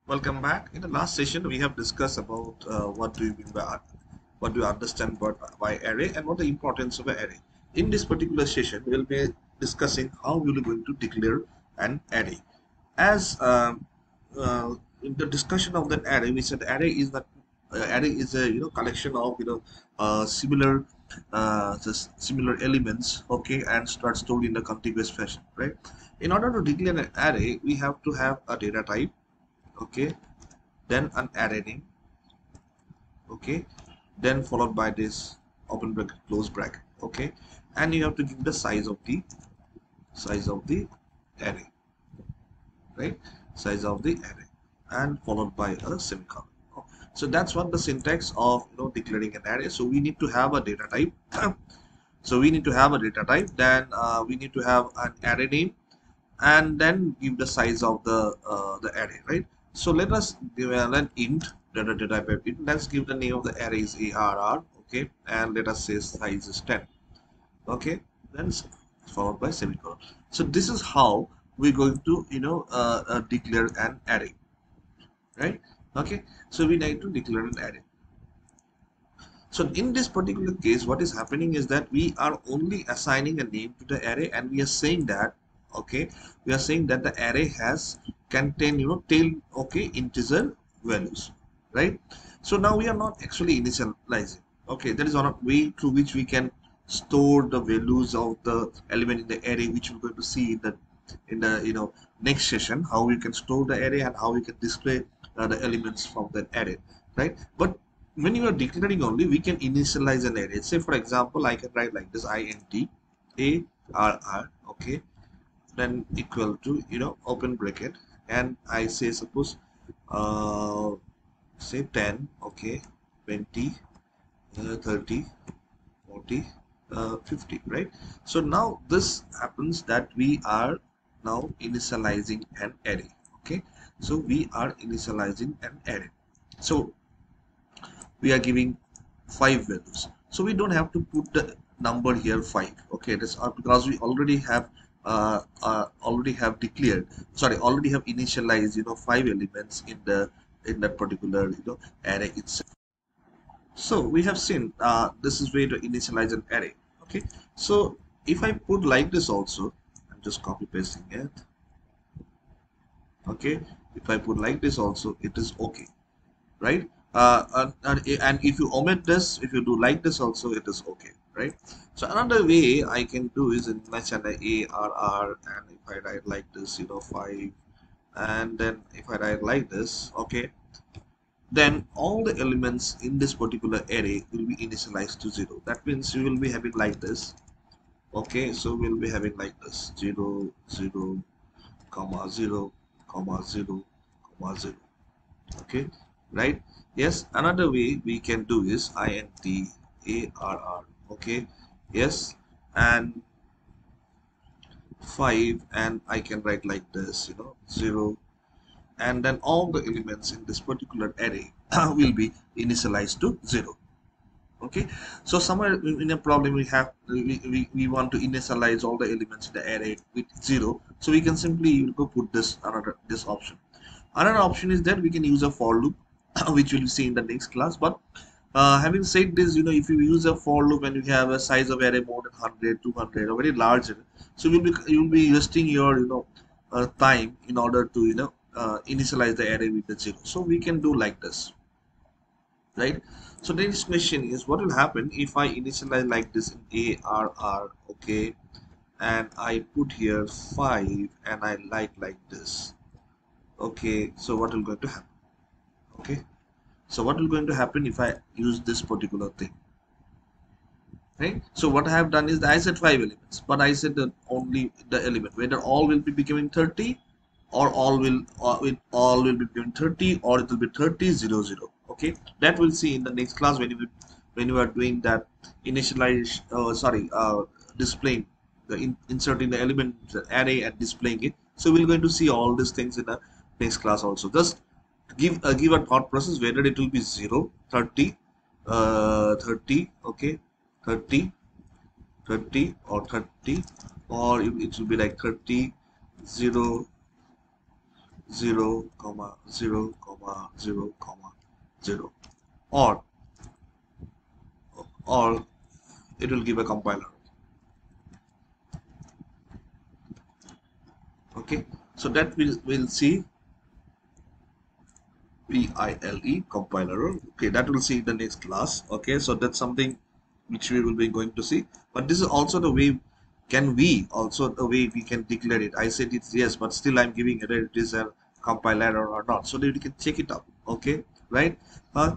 Welcome back. In the last session, we have discussed about what do you mean by what do you understand by array and what the importance of an array. In this particular session, we will be discussing how we are going to declare an array. As in the discussion of that array, we said array is a collection of similar elements, okay, and start stored in a contiguous fashion, right? In order to declare an array, we have to have a data type, okay, then an array name, okay, then followed by this open bracket close bracket, okay, and you have to give the size of the array, right? Size of the array, and followed by a semicolon. So that's what the syntax of declaring an array. So we need to have a data type. So we need to have a data type, then we need to have an array name, and then give the size of the array, right? So let us give an int data type of int. Let's give the name of the array is arr, okay, and let us say size is 10, okay, then followed by semicolon. So this is how we're going to declare an array, right? Okay, so we need to declare an array. So in this particular case, what is happening is that we are only assigning a name to the array, and we are saying that, okay, we are saying that the array has contain tail, okay, integer values, right? So now we are not actually initializing, okay. There is one way through which we can store the values of the element in the array, which we're going to see in the next session, how we can store the array and how we can display the elements from that array, right? But when you are declaring only, we can initialize an array. Say for example, I can write like this: int arr, okay, then equal to open bracket, and I say suppose say 10, okay, 20, 30, 40, 50, right? So now this happens that we are now initializing an array, okay. So we are initializing an array. So we are giving 5 values, so we don't have to put the number here 5, okay. That's because we already have declared, sorry, already have initialized 5 elements in that particular array itself. So we have seen this is way to initialize an array, okay. So if I put like this also, I'm just copy pasting it, okay. If I put like this also, it is okay, right? And if you omit this, if you do like this also, it is okay, right? So another way I can do is in mention a arr, and if I write like this, 5, and then if I write like this, okay, then all the elements in this particular array will be initialized to 0. That means we will be having like this, okay. So we'll be having like this: 0 0 comma 0 comma 0 comma 0, okay, right? Yes, another way we can do is int arr, okay, yes, and 5, and I can write like this, 0, and then all the elements in this particular array will be initialized to 0, okay. So somewhere in a problem we have we want to initialize all the elements in the array with 0, so we can simply go put this option. Another option is that we can use a for loop, which we'll see in the next class. But having said this, if you use a for loop and you have a size of array more than 100, 200, or very large, so you'll be wasting your time in order to initialize the array with the 0. So we can do like this, right? So the next question is, what will happen if I initialize like this in arr, okay, and I put here 5 and I like this, okay. So what will going to happen, okay? So what will going to happen if I use this particular thing, right? So what I have done is that I said 5 elements, but I said that only the element, whether all will be becoming 30, or all will be becoming 30, or it will be 30 0 0, okay. That we'll see in the next class when you are doing that initialize sorry displaying inserting the element the array and displaying it. So we're going to see all these things in the next class also. Just give a thought process whether it will be 0 30 30, okay, 30 30 or 30, or it will be like 30 0 0 comma 0 comma 0 comma 0, or or it will give a compiler. Okay, so that we'll see PILE compiler. Okay, that we'll see in the next class. Okay, so that's something which we will be going to see. But this is also the way, can we also the way we can declare it. I said it's yes, but still I'm giving it it is a compiler or not, so that we can check it out. Okay, right? Uh,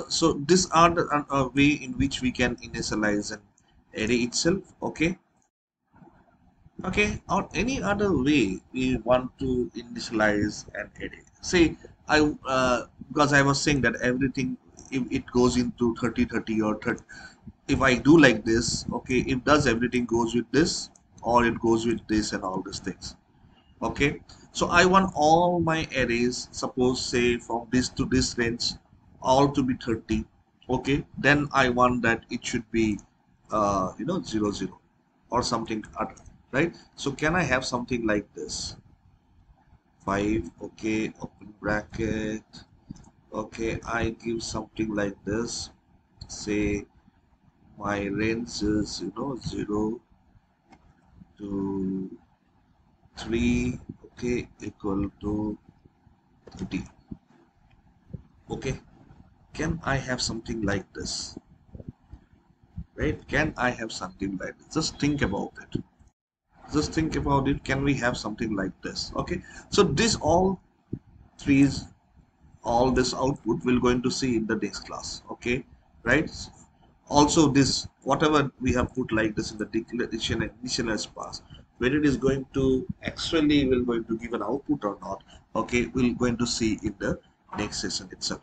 so these are the way in which we can initialize an array itself. Okay, okay, or any other way we want to initialize an array. Say I because I was saying that everything, if it goes into 30 30 or 30, if I do like this, okay, if does everything goes with this or it goes with this and all these things. Okay, so I want all my arrays, suppose say from this to this range, all to be 30. Okay, then I want that it should be 0 0 or something other, right? So can I have something like this? 5, okay, open bracket, okay, I give something like this, say my range is 0 to 3, okay, equal to 30. Okay, can I have something like this, right? Can I have something like this? Just think about it. Just think about it. Can we have something like this? Okay, so this all threes, all this output we're going to see in the next class. Okay, right? Also this whatever we have put like this in the declaration and initialize pass, whether it is going to actually will going to give an output or not, okay, we're going to see in the next session itself.